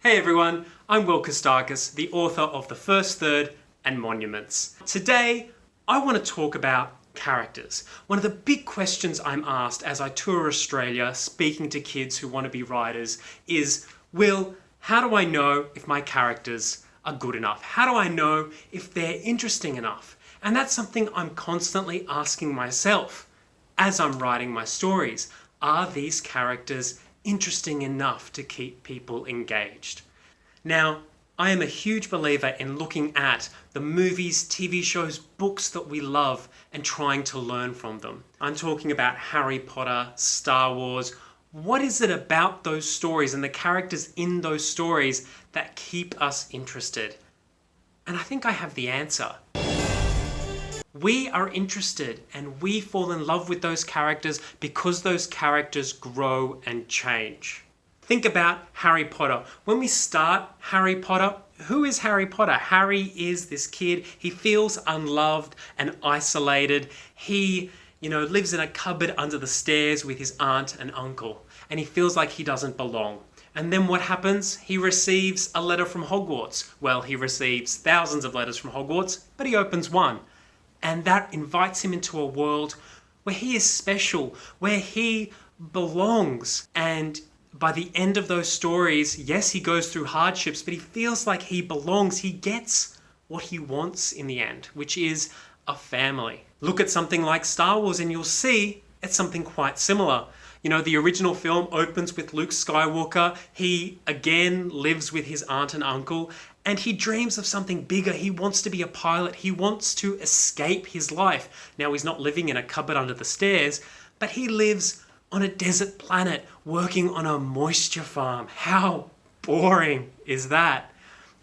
Hey everyone, I'm Kostakis, the author of The First Third and Monuments. Today, I want to talk about characters. One of the big questions I'm asked as I tour Australia speaking to kids who want to be writers is, Will, how do I know if my characters are good enough? How do I know if they're interesting enough? And that's something I'm constantly asking myself as I'm writing my stories. Are these characters interesting enough to keep people engaged? Now, I am a huge believer in looking at the movies, TV shows, books that we love and trying to learn from them. I'm talking about Harry Potter, Star Wars. What is it about those stories and the characters in those stories that keep us interested? And I think I have the answer. We are interested and we fall in love with those characters because those characters grow and change. Think about Harry Potter. When we start Harry Potter, who is Harry Potter? Harry is this kid. He feels unloved and isolated. He, lives in a cupboard under the stairs with his aunt and uncle, and he feels like he doesn't belong. And then what happens? He receives a letter from Hogwarts. Well, he receives thousands of letters from Hogwarts, but he opens one. And that invites him into a world where he is special, where he belongs. And by the end of those stories, yes, he goes through hardships, but he feels like he belongs. He gets what he wants in the end, which is a family. Look at something like Star Wars and you'll see it's something quite similar. The original film opens with Luke Skywalker. He again lives with his aunt and uncle, and he dreams of something bigger. He wants to be a pilot. He wants to escape his life. Now, he's not living in a cupboard under the stairs, but he lives on a desert planet working on a moisture farm. How boring is that?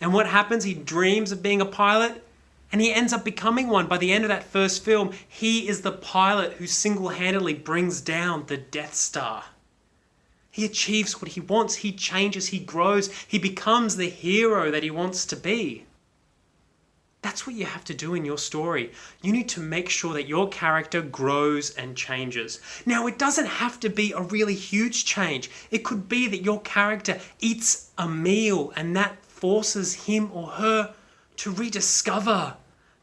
And what happens? He dreams of being a pilot, and he ends up becoming one. By the end of that first film, he is the pilot who single-handedly brings down the Death Star. He achieves what he wants. He changes, he grows, he becomes the hero that he wants to be. That's what you have to do in your story. You need to make sure that your character grows and changes. Now, it doesn't have to be a really huge change. It could be that your character eats a meal and that forces him or her to rediscover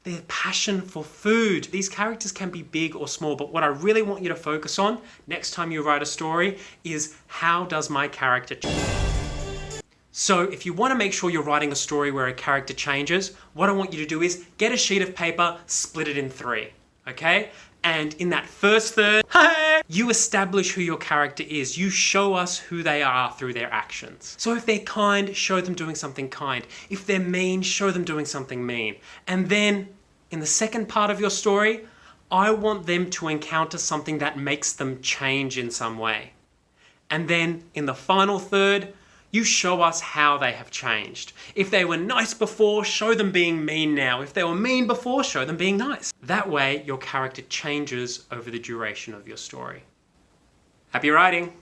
their passion for food. These characters can be big or small, but what I really want you to focus on next time you write a story is, how does my character change? So if you want to make sure you're writing a story where a character changes, what I want you to do is get a sheet of paper, split it in 3, okay? And in that first third, you establish who your character is. You show us who they are through their actions. So if they're kind, show them doing something kind. If they're mean, show them doing something mean. And then in the second part of your story, I want them to encounter something that makes them change in some way. And then in the final third, you show us how they have changed. If they were nice before, show them being mean now. If they were mean before, show them being nice. That way, your character changes over the duration of your story. Happy writing!